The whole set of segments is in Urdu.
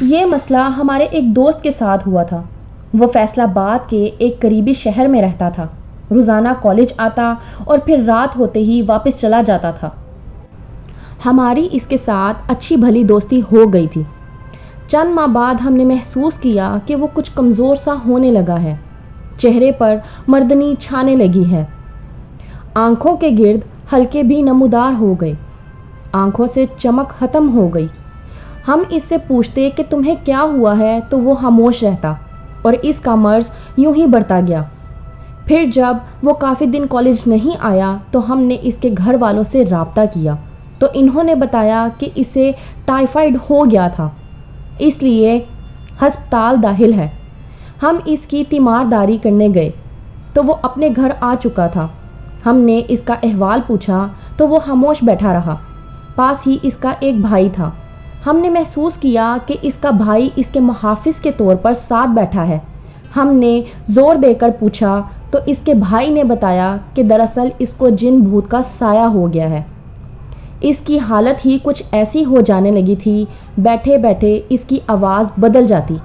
یہ مسئلہ ہمارے ایک دوست کے ساتھ ہوا تھا۔ وہ فیصل آباد کے ایک قریبی شہر میں رہتا تھا۔ روزانہ کالج آتا اور پھر رات ہوتے ہی واپس چلا جاتا تھا۔ ہماری اس کے ساتھ اچھی بھلی دوستی ہو گئی تھی۔ چند ماہ بعد ہم نے محسوس کیا کہ وہ کچھ کمزور سا ہونے لگا ہے۔ چہرے پر مردنی چھانے لگی ہے۔ آنکھوں کے گرد حلقے بھی نمودار ہو گئے۔ آنکھوں سے چمک ختم ہو گئی۔ ہم اس سے پوچھتے کہ تمہیں کیا ہوا ہے تو وہ خاموش رہتا اور اس کا مرض یوں ہی بڑھتا گیا۔ پھر جب وہ کافی دن کالج نہیں آیا تو ہم نے اس کے گھر والوں سے رابطہ کیا تو انہوں نے بتایا کہ اسے ٹائیفائیڈ ہو گیا تھا، اس لیے ہسپتال داخل ہے۔ ہم اس کی تیمارداری کرنے گئے تو وہ اپنے گھر آ چکا تھا۔ ہم نے اس کا احوال پوچھا تو وہ خاموش بیٹھا رہا۔ پاس ہی اس کا ایک بھائی تھا۔ ہم نے محسوس کیا کہ اس کا بھائی اس کے محافظ کے طور پر ساتھ بیٹھا ہے۔ ہم نے زور دے کر پوچھا تو اس کے بھائی نے بتایا کہ دراصل اس کو جن بھوت کا سایہ ہو گیا ہے۔ اس کی حالت ہی کچھ ایسی ہو جانے لگی تھی، بیٹھے بیٹھے اس کی آواز بدل جاتی،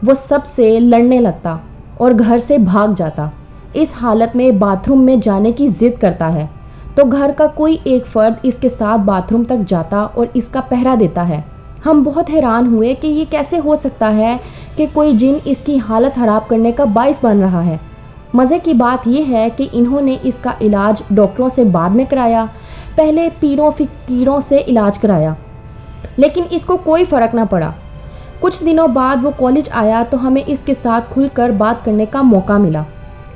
وہ سب سے لڑنے لگتا اور گھر سے بھاگ جاتا۔ اس حالت میں باتھ روم میں جانے کی ضد کرتا ہے تو گھر کا کوئی ایک فرد اس کے ساتھ باتھ روم تک جاتا اور اس کا پہرا دیتا ہے۔ ہم بہت حیران ہوئے کہ یہ کیسے ہو سکتا ہے کہ کوئی جن اس کی حالت خراب کرنے کا باعث بن رہا ہے۔ مزے کی بات یہ ہے کہ انہوں نے اس کا علاج ڈاکٹروں سے بعد میں کرایا، پہلے پیروں فقیروں سے علاج کرایا، لیکن اس کو کوئی فرق نہ پڑا۔ کچھ دنوں بعد وہ کالج آیا تو ہمیں اس کے ساتھ کھل کر بات کرنے کا موقع ملا،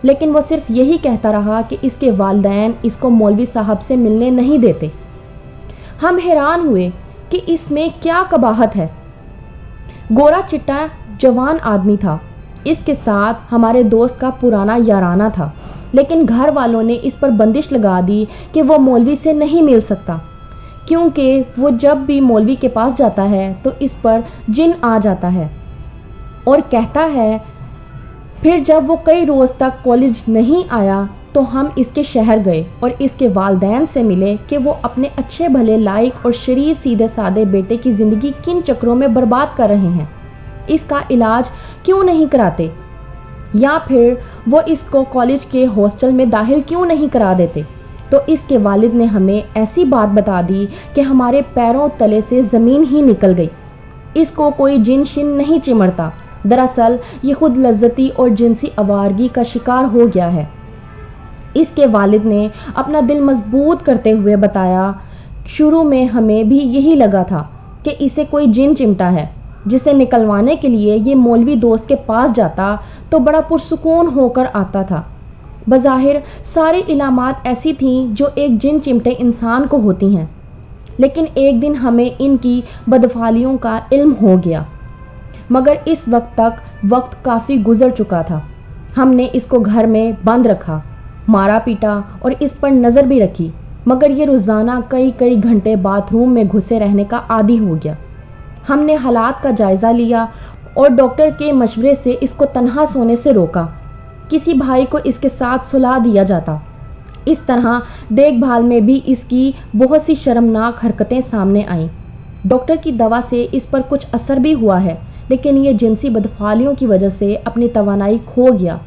لیکن وہ صرف یہی کہتا رہا کہ اس کے والدین اس کو مولوی صاحب سے ملنے نہیں دیتے۔ ہم حیران ہوئے کہ اس میں کیا قباحت ہے۔ گورا چٹا جوان آدمی تھا۔ اس کے ساتھ ہمارے دوست کا پرانا یارانہ تھا، لیکن گھر والوں نے اس پر بندش لگا دی کہ وہ مولوی سے نہیں مل سکتا، کیونکہ وہ جب بھی مولوی کے پاس جاتا ہے تو اس پر جن آ جاتا ہے اور کہتا ہے۔ پھر جب وہ کئی روز تک کالج نہیں آیا تو ہم اس کے شہر گئے اور اس کے والدین سے ملے کہ وہ اپنے اچھے بھلے لائق اور شریف سیدھے سادے بیٹے کی زندگی کن چکروں میں برباد کر رہے ہیں، اس کا علاج کیوں نہیں کراتے، یا پھر وہ اس کو کالج کے ہاسٹل میں داخل کیوں نہیں کرا دیتے۔ تو اس کے والد نے ہمیں ایسی بات بتا دی کہ ہمارے پیروں تلے سے زمین ہی نکل گئی۔ اس کو کوئی جن شن نہیں چمڑتا، دراصل یہ خود لذتی اور جنسی آوارگی کا شکار ہو گیا ہے۔ اس کے والد نے اپنا دل مضبوط کرتے ہوئے بتایا، شروع میں ہمیں بھی یہی لگا تھا کہ اسے کوئی جن چمٹا ہے، جسے نکلوانے کے لیے یہ مولوی دوست کے پاس جاتا تو بڑا پرسکون ہو کر آتا تھا۔ بظاہر ساری علامات ایسی تھیں جو ایک جن چمٹے انسان کو ہوتی ہیں، لیکن ایک دن ہمیں ان کی بدفعلیوں کا علم ہو گیا، مگر اس وقت تک وقت کافی گزر چکا تھا۔ ہم نے اس کو گھر میں بند رکھا، مارا پیٹا اور اس پر نظر بھی رکھی، مگر یہ روزانہ کئی گھنٹے باتھ روم میں گھسے رہنے کا عادی ہو گیا۔ ہم نے حالات کا جائزہ لیا اور ڈاکٹر کے مشورے سے اس کو تنہا سونے سے روکا۔ کسی بھائی کو اس کے ساتھ سلا دیا جاتا۔ اس طرح دیکھ بھال میں بھی اس کی بہت سی شرمناک حرکتیں سامنے آئیں۔ ڈاکٹر کی دوا سے اس پر کچھ اثر بھی ہوا ہے، لیکن یہ جنسی بدفعلیوں کی وجہ سے اپنی توانائی کھو گیا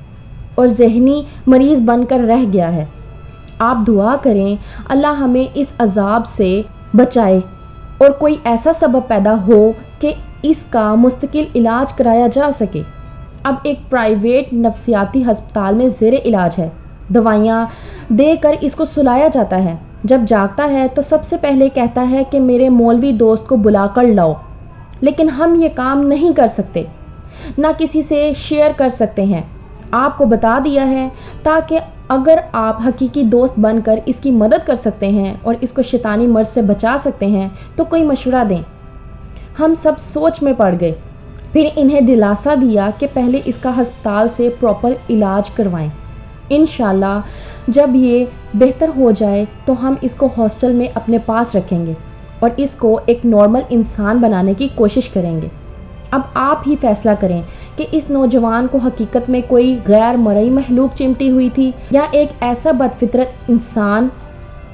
اور ذہنی مریض بن کر رہ گیا ہے۔ آپ دعا کریں اللہ ہمیں اس عذاب سے بچائے اور کوئی ایسا سبب پیدا ہو کہ اس کا مستقل علاج کرایا جا سکے۔ اب ایک پرائیویٹ نفسیاتی ہسپتال میں زیر علاج ہے۔ دوائیاں دے کر اس کو سلایا جاتا ہے۔ جب جاگتا ہے تو سب سے پہلے کہتا ہے کہ میرے مولوی دوست کو بلا کر لاؤ، لیکن ہم یہ کام نہیں کر سکتے، نہ کسی سے شیئر کر سکتے ہیں۔ آپ کو بتا دیا ہے تاکہ اگر آپ حقیقی دوست بن کر اس کی مدد کر سکتے ہیں اور اس کو شیطانی مرض سے بچا سکتے ہیں تو کوئی مشورہ دیں۔ ہم سب سوچ میں پڑ گئے، پھر انہیں دلاسا دیا کہ پہلے اس کا ہسپتال سے پراپر علاج کروائیں۔ انشاءاللہ جب یہ بہتر ہو جائے تو ہم اس کو ہاسٹل میں اپنے پاس رکھیں گے اور اس کو ایک نارمل انسان بنانے کی کوشش کریں گے۔ اب آپ ہی فیصلہ کریں کہ اس نوجوان کو حقیقت میں کوئی غیر مرئی مخلوق چمٹی ہوئی تھی یا ایک ایسا بدفطرت انسان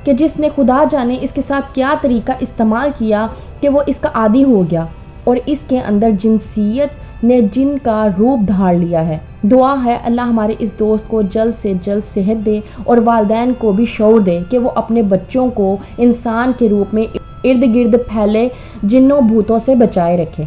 کہ جس نے خدا جانے اس کے ساتھ کیا طریقہ استعمال کیا کہ وہ اس کا عادی ہو گیا۔ اور اس کے اندر جنسیت نے جن کا روپ دھار لیا ہے۔ دعا ہے اللہ ہمارے اس دوست کو جلد سے جلد صحت دے اور والدین کو بھی شعور دے کہ وہ اپنے بچوں کو انسان کے روپ میں ارد گرد پھیلے جنوں بھوتوں سے بچائے رکھے۔